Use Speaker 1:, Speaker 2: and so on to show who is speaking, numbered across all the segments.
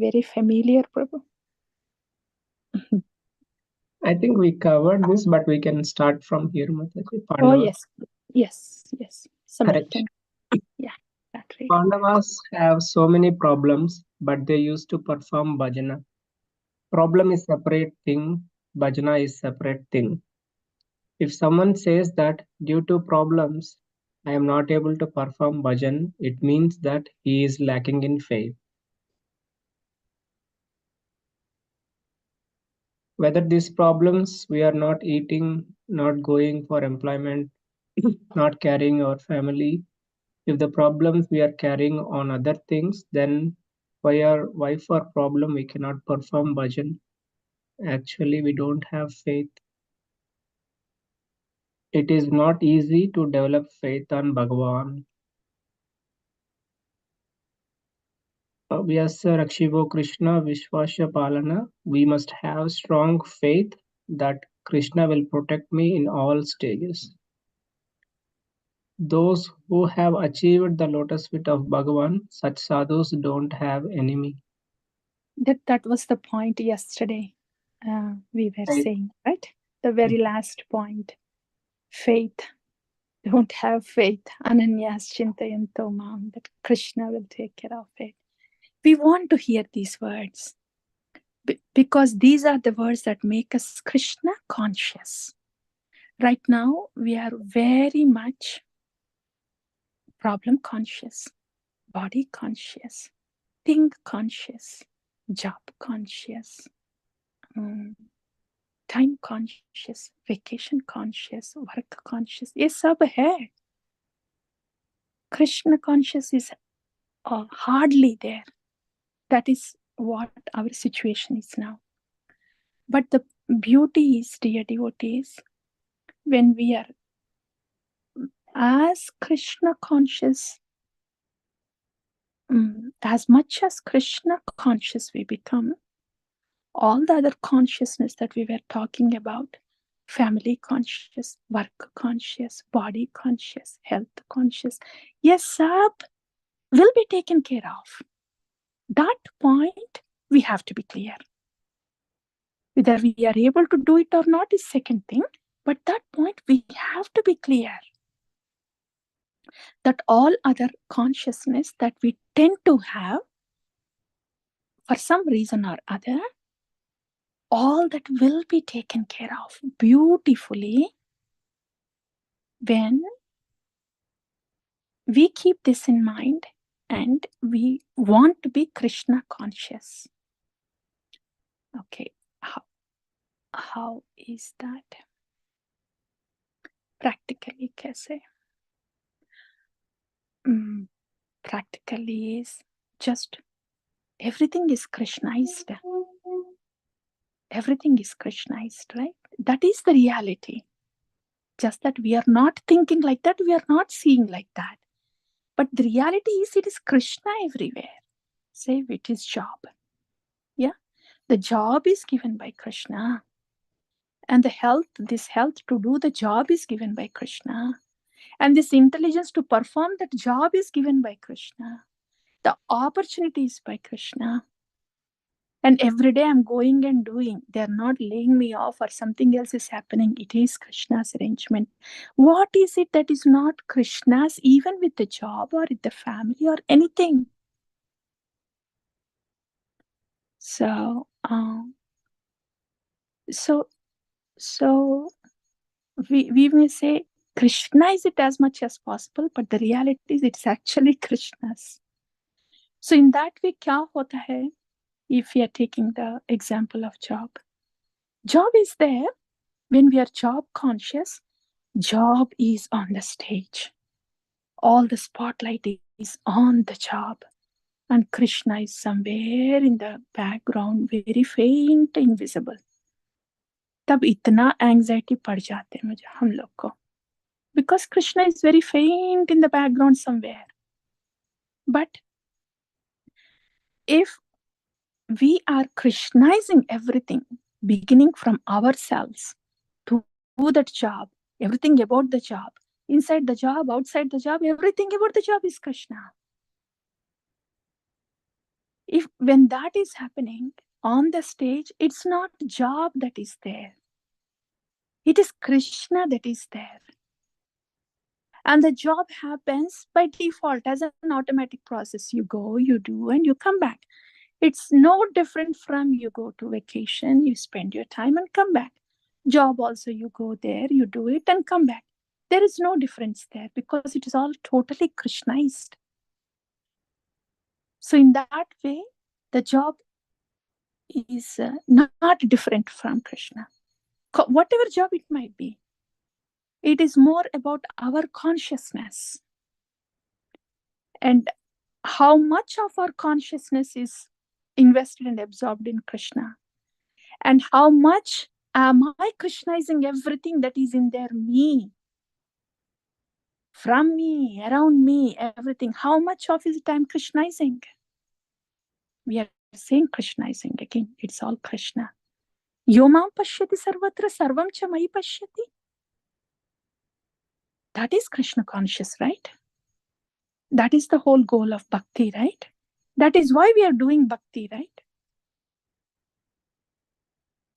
Speaker 1: very familiar, Prabhu?
Speaker 2: I think we covered this, but we can start from here, Mataji.
Speaker 1: Oh,
Speaker 2: Pandava.
Speaker 1: yes.
Speaker 2: Correct.
Speaker 1: Samaritan. Yeah, that reading.
Speaker 2: Pandavas have so many problems, but they used to perform bhajana. Problem is separate thing, bhajana is separate thing. If someone says that due to problems I am not able to perform bhajan, it means that he is lacking in faith. Whether these problems we are not eating, not going for employment, not carrying our family, if the problems we are carrying on other things, then why for problem we cannot perform bhajan? Actually, we don't have faith. It is not easy to develop faith on Bhagavan. Vyasa Rakshivo Krishna Vishwasya Palana. We must have strong faith that Krishna will protect me in all stages. Those who have achieved the lotus feet of Bhagavan, such sadhus don't have enemy.
Speaker 1: That was the point yesterday we were saying, right? The very last point. Faith. Don't have faith. Ananyas chintayanto mam. That Krishna will take care of it. We want to hear these words because these are the words that make us Krishna conscious. Right now, we are very much problem conscious, body conscious, thing conscious, job conscious, time conscious, vacation conscious, work conscious. ये सब है. Krishna conscious is hardly there. That is what our situation is now. But the beauty is, dear devotees, when we are as Krishna conscious, as much as Krishna conscious we become, all the other consciousness that we were talking about, family conscious, work conscious, body conscious, health conscious, yes, sab will be taken care of. That point we have to be clear. Whether we are able to do it or not is second thing, but that point we have to be clear that all other consciousness that we tend to have for some reason or other, all that will be taken care of beautifully when we keep this in mind and we want to be Krishna conscious. Okay, how is that? Practically, kaise? Practically is just everything is Krishnaized. Everything is Krishnaized, right? That is the reality. Just that we are not thinking like that, we are not seeing like that. But the reality is it is Krishna everywhere. Save it is job. Yeah, the job is given by Krishna. And this health to do the job is given by Krishna. And this intelligence to perform that job is given by Krishna. The opportunity is by Krishna. And every day I'm going and doing. They're not laying me off or something else is happening. It is Krishna's arrangement. What is it that is not Krishna's, even with the job or with the family or anything? So we may say Krishna-ize it as much as possible, but the reality is it's actually Krishna's. So in that way, kya hota hai? If we are taking the example of job is there. When we are job conscious, job is on the stage. All the spotlight is on the job. And Krishna is somewhere in the background, very faint, invisible. तब इतना anxiety पड़ जाते हैं मुझे हम लोग को. Because Krishna is very faint in the background somewhere. But if we are Krishnaizing everything, beginning from ourselves to do that job, everything about the job, inside the job, outside the job, everything about the job is Krishna. When that is happening on the stage, it's not job that is there. It is Krishna that is there. And the job happens by default as an automatic process. You go, you do, and you come back. It's no different from you go to vacation, you spend your time and come back. Job also, you go there, you do it and come back. There is no difference there because it is all totally Krishnaized. So in that way, the job is not different from Krishna. Whatever job it might be, it is more about our consciousness and how much of our consciousness is invested and absorbed in Krishna, and how much am I Krishnaizing everything that is in there, me, from me, around me, everything. How much of it I'm Krishnaizing? We are saying Krishnaizing again. It's all Krishna. Yomam pashyati sarvatra sarvam cha mai pashyati. That is Krishna conscious, right? That is the whole goal of bhakti, right? That is why we are doing bhakti, right?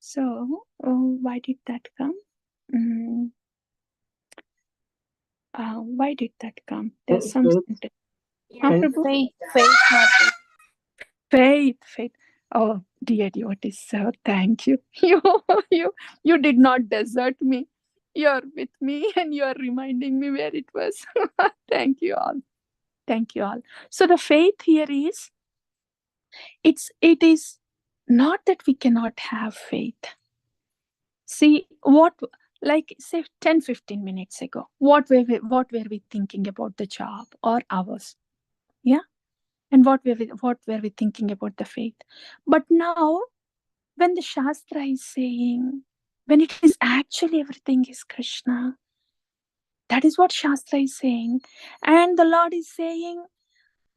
Speaker 1: So, why did that come? Why did that come? There's some sentence. Faith. Oh, dear devotees, sir, thank you. You did not desert me. You're with me and you're reminding me where it was. Thank you all. Thank you all. So the faith here is, it is not that we cannot have faith. See, like say 10-15 minutes ago, what were we thinking about the job or ours? Yeah. And what were we thinking about the faith? But now, when the Shastra is saying, when it is actually everything is Krishna, that is what Shastra is saying. And the Lord is saying,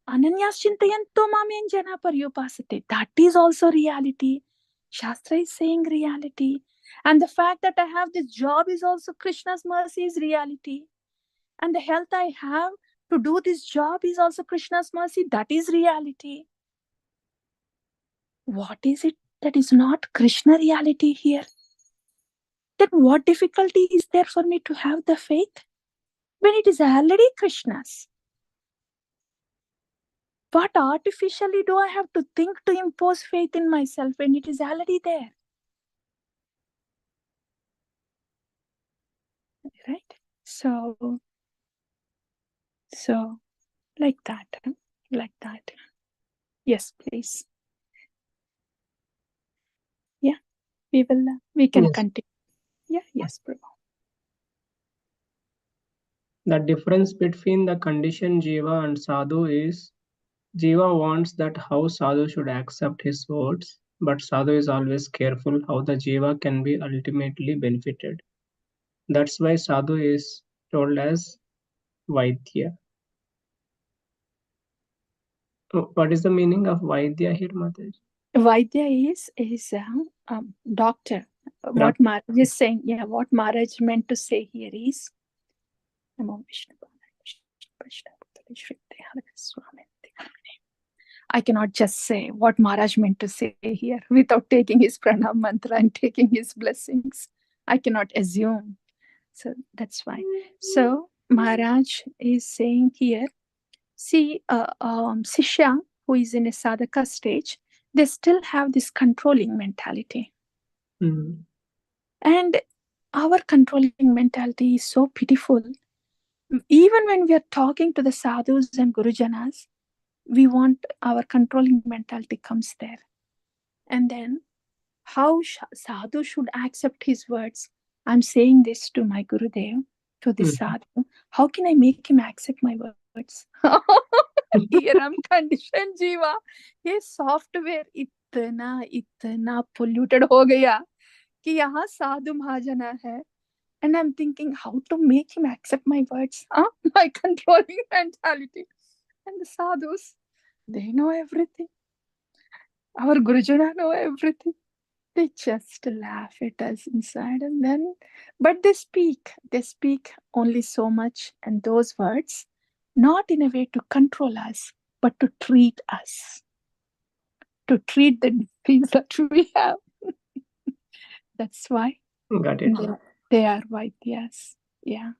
Speaker 1: Ananyas chintayanto mamyan jana paryupasate. That is also reality. Shastra is saying reality. And the fact that I have this job is also Krishna's mercy, is reality. And the health I have to do this job is also Krishna's mercy. That is reality. What is it that is not Krishna reality here? Then what difficulty is there for me to have the faith when it is already Krishna's? What artificially do I have to think to impose faith in myself when it is already there? Right? So like that. Yes, please. Yeah, we can continue. Yeah, yes, Prabhu.
Speaker 2: The difference between the conditioned jiva and sadhu is, jiva wants that how sadhu should accept his words, but sadhu is always careful how the jiva can be ultimately benefited. That's why sadhu is told as Vaidya. What is the meaning of Vaidya here, Mataji?
Speaker 1: Vaidya is doctor. What Maharaj is saying, what Maharaj meant to say here is, I cannot just say what Maharaj meant to say here without taking his pranam mantra and taking his blessings. I cannot assume. So that's why. So Maharaj is saying here, see, Sishya who is in a sadhaka stage, they still have this controlling mentality.
Speaker 2: Mm.
Speaker 1: And our controlling mentality is so pitiful. Even when we are talking to the sadhus and gurujanas, we want our controlling mentality comes there. And then how sadhu should accept his words. I'm saying this to my Gurudev, to this sadhu. How can I make him accept my words? Here I'm conditioned jiva. ये software इतना polluted हो गया कि यहाँ साधु महाजना है. And I'm thinking how to make him accept my words. My controlling mentality. And the sadhus, they know everything. Our Gurujana know everything. They just laugh at us inside, and then, but they speak only so much, and those words, not in a way to control us, but to treat us. to treat the disease that we have. That's why
Speaker 2: Got it.
Speaker 1: they are Vaidyas. Yeah.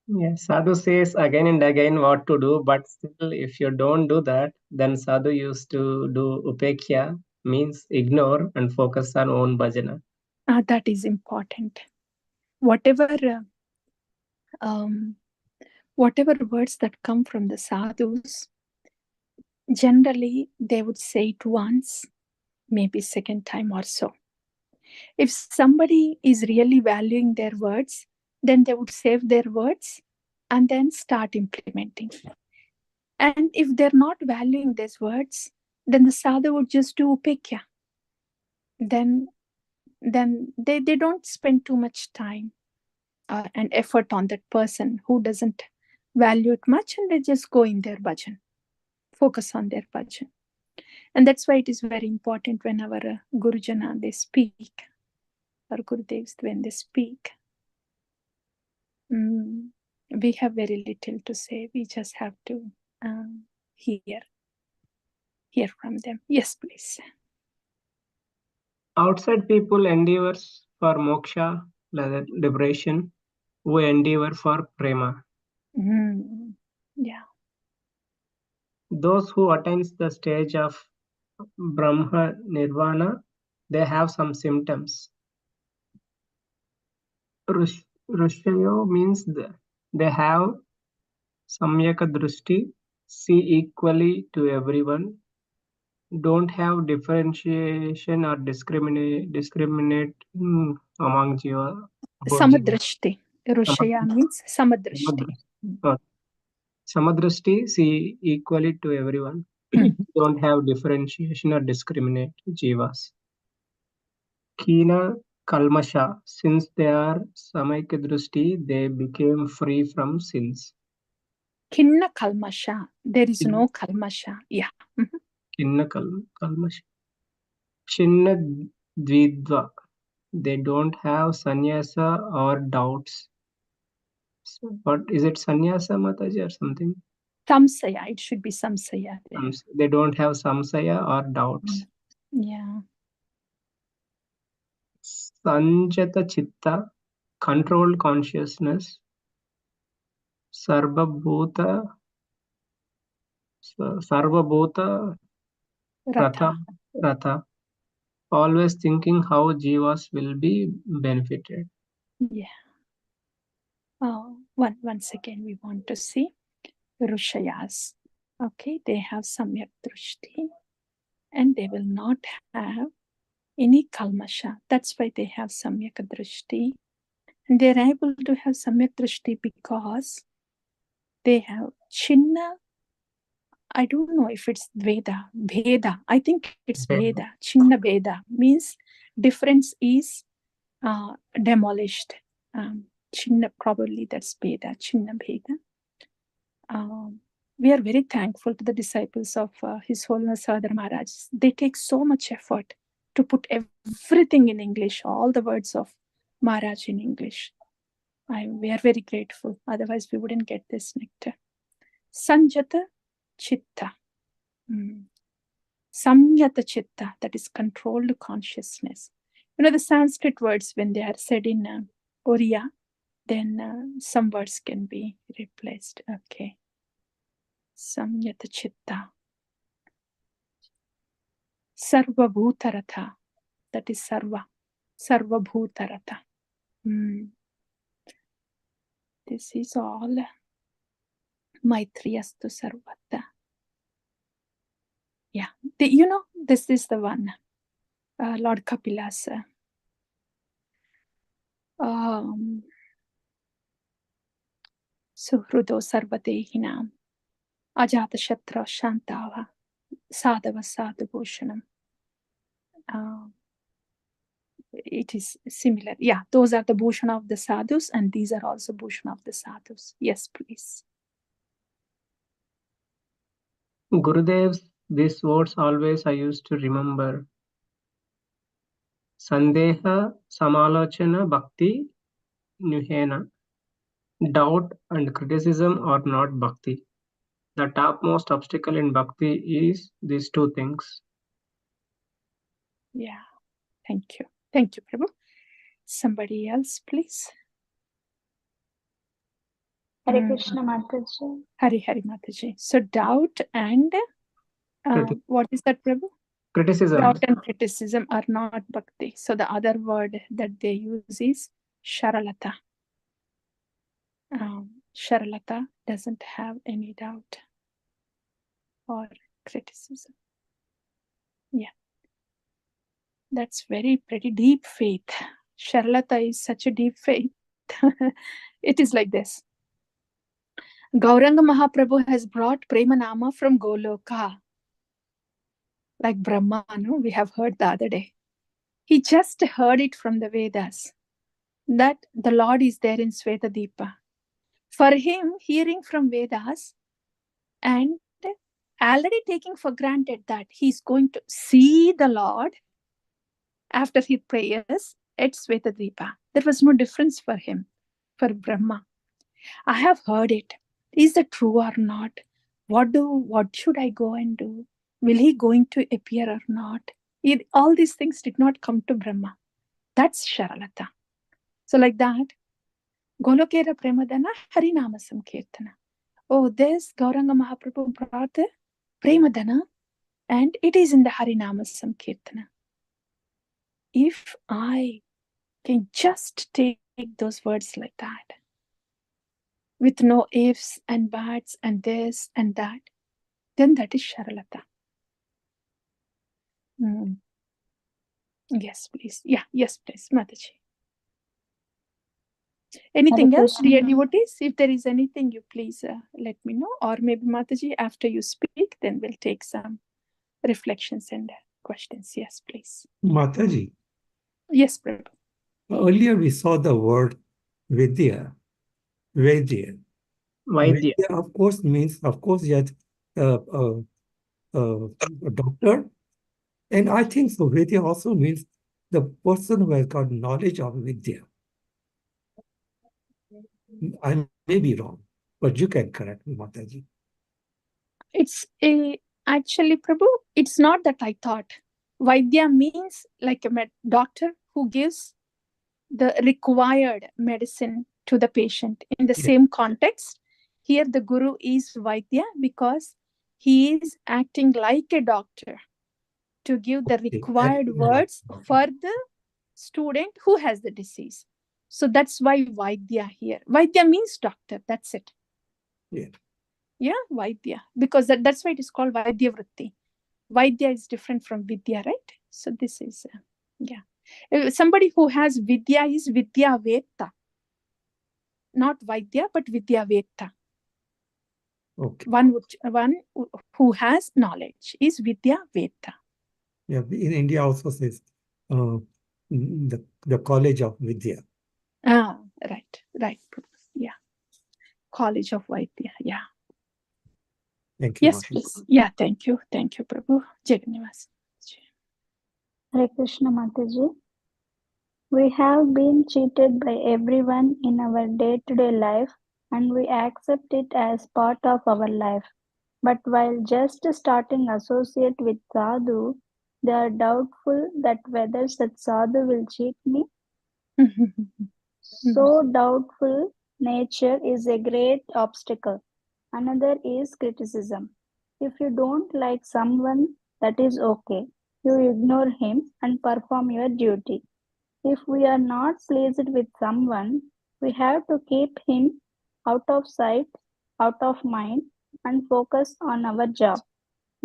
Speaker 2: Yes, Sadhu says again and again what to do, but still, if you don't do that, then Sadhu used to do upekya, means ignore and focus on own bhajana.
Speaker 1: That is important. Whatever, um, whatever words that come from the sadhus, generally they would say it once, maybe second time or so. If somebody is really valuing their words, then they would save their words and then start implementing. And if they're not valuing these words, then the sadhu would just do upekya. Then they don't spend too much time and effort on that person who doesn't value it much, and they just go in their bhajan, focus on their bhajan. And that's why it is very important when our Gurujana, they speak, or Gurudevs, when they speak, we have very little to say. We just have to hear from them. Yes, please.
Speaker 2: Outside people endeavors for moksha, liberation, we endeavor for prema.
Speaker 1: Yeah.
Speaker 2: Those who attains the stage of Brahma Nirvana, they have some symptoms. Rushayo means they have samyaka drushti, see equally to everyone, don't have differentiation or discriminate among jiva, about jiva.
Speaker 1: Samadrashti. Rushaya means Samadrashti.
Speaker 2: Samadrashti, see equally to everyone. Don't have differentiation or discriminate jivas. Kina kalmasha, since they are samaikadrushti, they became free from sins.
Speaker 1: Kinna kalmasha. There is no kalmasha. Yeah.
Speaker 2: Kinna kalmasha. Chinna dvidva, they don't have sannyasa or doubts. So, what is it, sannyasa Mataji or something?
Speaker 1: Samsaya. It should be samsaya there.
Speaker 2: They don't have samsaya or doubts.
Speaker 1: Yeah.
Speaker 2: Sanjata chitta, controlled consciousness. Sarvabhuta
Speaker 1: Ratha.
Speaker 2: Ratha, always thinking how jivas will be benefited.
Speaker 1: Yeah. Once again, we want to see Rushayas. Okay, they have Samyak Drushti and they will not have any Kalmasha. That's why they have Samyak Drushti. And they're able to have Samyak Drushti because they have Chinna. I don't know if it's Veda, Veda. I think it's Veda. Chinna Veda means difference is demolished. Chinna, probably that's Veda, Chinna Veda. We are very thankful to the disciples of His Holiness Haladhar Maharaj. They take so much effort to put everything in English, all the words of Maharaj in English. We are very grateful. Otherwise, we wouldn't get this nectar. Sanjata Chitta. Samyata Chitta, that is controlled consciousness. You know, the Sanskrit words, when they are said in Oriya, then some words can be replaced. Okay. Samyata Chitta. Sarva Bhutarata. That is Sarva. Sarva Bhutarata. This is all. Maitriyastu Sarvata. Yeah. This is the one. Lord Kapila's. Suhrudo Sarvadehinam. Ajata Shatra Shantava. Sadhava Sadhubhushanam. It is similar. Yeah, those are the bhushana of the sadhus, and these are also bhushana of the sadhus. Yes, please.
Speaker 2: Gurudev's, these words always I used to remember. Sandeha Samalochana Bhakti Nuhena. Doubt and criticism are not bhakti. The topmost obstacle in bhakti is these two things.
Speaker 1: Yeah. Thank you. Thank you, Prabhu. Somebody else, please.
Speaker 3: Hare Krishna Mataji.
Speaker 1: Hari Hari Mataji. So doubt and what is that, Prabhu?
Speaker 2: Criticism.
Speaker 1: Doubt and criticism are not bhakti. So the other word that they use is Sharalata. Sharalata doesn't have any doubt or criticism. Yeah. That's pretty deep faith. Sharalata is such a deep faith. It is like this. Gauranga Mahaprabhu has brought Premanama from Goloka. Like Brahma, no? We have heard the other day. He just heard it from the Vedas that the Lord is there in Svetadipa. For him, hearing from Vedas and already taking for granted that he's going to see the Lord after his prayers at Svetadipa. There was no difference for him, for Brahma. I have heard it. Is it true or not? What should I go and do? Will he going to appear or not? All these things did not come to Brahma. That's Sharalata. So like that, Golokera Premadana Harinama Sankirtana. Oh, this Gauranga Mahaprabhu brought the Premadana and it is in the Harinama Sankirtana. If I can just take those words like that, with no ifs and buts and this and that, then that is Sharalata. Yes, please. Yeah, yes, please, Mataji. Anything else, dear devotees? If there is anything, you please let me know. Or maybe Mataji, after you speak, then we'll take some reflections and questions. Yes, please.
Speaker 4: Mataji.
Speaker 1: Yes, Prabhu.
Speaker 4: Earlier we saw the word Vidya. Vaidya.
Speaker 2: Vaidya.
Speaker 4: Of course, yet a doctor. And I think so. Vidya also means the person who has got knowledge of Vidya. I may be wrong, but you can correct me, Mataji.
Speaker 1: Actually, Prabhu, it's not that I thought. Vaidya means like a doctor who gives the required medicine to the patient in the same context. Here the guru is Vaidya because he is acting like a doctor to give the required words for the student who has the disease. So that's why Vaidya here. Vaidya means doctor. That's it. Yeah, Vaidya. Because that's why it is called Vaidya Vritti. Vaidya is different from Vidya, right? So this is, somebody who has Vidya is Vidya Vetta. Not Vaidya, but Vidya Vetta.
Speaker 4: Okay.
Speaker 1: One who has knowledge is Vidya Vetta.
Speaker 4: Yeah, in India also says the College of Vidya.
Speaker 1: Right. Yeah. College of Vaidya, yeah.
Speaker 4: Thank you.
Speaker 1: Yes, please. Yeah, thank you. Thank you, Prabhu. Jagannath.
Speaker 3: Hare Krishna Mataji. We have been cheated by everyone in our day-to-day life and we accept it as part of our life. But while just starting associate with sadhu, they are doubtful that whether such sadhu will cheat me. So doubtful nature is a great obstacle. Another is criticism. If you don't like someone, that is okay. You ignore him and perform your duty. If we are not pleased with someone, we have to keep him out of sight, out of mind, and focus on our job.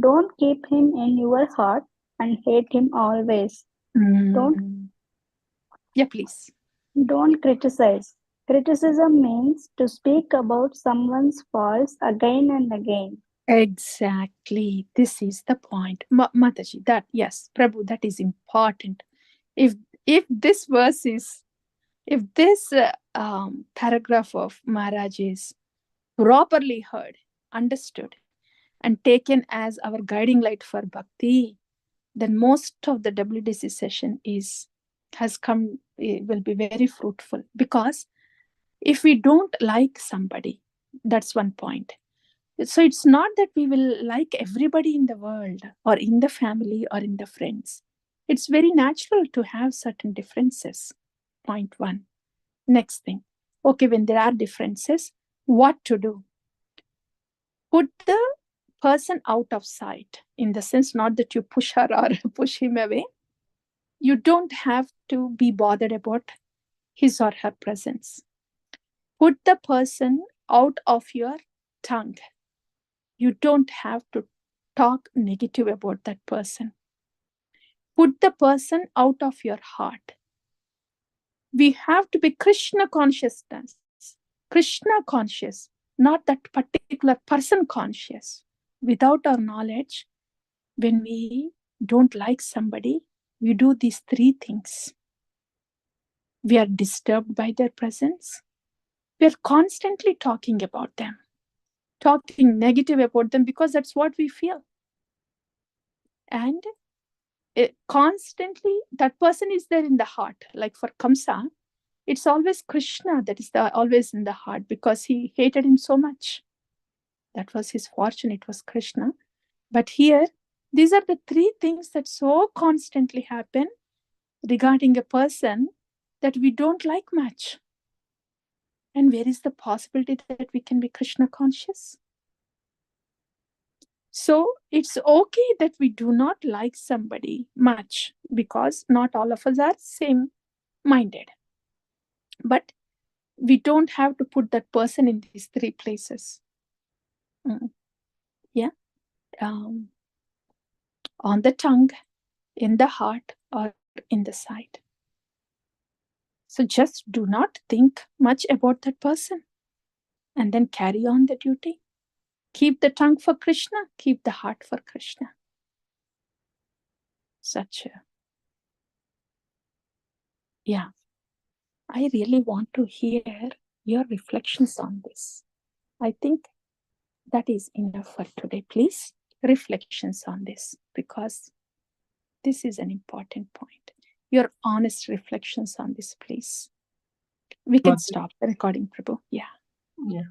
Speaker 3: Don't keep him in your heart and hate him always.
Speaker 1: Yeah, please.
Speaker 3: Don't criticize. Criticism means to speak about someone's faults again and again.
Speaker 1: Exactly. This is the point. Mataji, that, yes, Prabhu, that is important. If this verse is, if this paragraph of Maharaj is properly heard, understood, and taken as our guiding light for bhakti, then most of the WDC session will be very fruitful. Because if we don't like somebody, that's one point. So it's not that we will like everybody in the world or in the family or in the friends. It's very natural to have certain differences. Point one. Next thing. Okay, when there are differences, what to do? Put the person out of sight, in the sense not that you push her or push him away. You don't have to be bothered about his or her presence. Put the person out of your tongue. You don't have to talk negative about that person. Put the person out of your heart. We have to be Krishna consciousness, Krishna conscious, not that particular person conscious. Without our knowledge, when we don't like somebody, we do these three things. We are disturbed by their presence. We are constantly talking about them, talking negative about them because that's what we feel. And constantly, that person is there in the heart. Like for Kamsa, it's always Krishna that is always in the heart because he hated him so much. That was his fortune. It was Krishna. But here, these are the three things that so constantly happen regarding a person that we don't like much. And where is the possibility that we can be Krishna conscious? So it's okay that we do not like somebody much because not all of us are same-minded. But we don't have to put that person in these three places. Yeah. On the tongue, in the heart, or in the side. So just do not think much about that person and then carry on the duty. Keep the tongue for Krishna, keep the heart for Krishna. Yeah. I really want to hear your reflections on this. I think that is enough for today. Please, reflections on this, because this is an important point. Your honest reflections on this, please. We can stop the recording, Prabhu. Yeah.
Speaker 2: Yeah.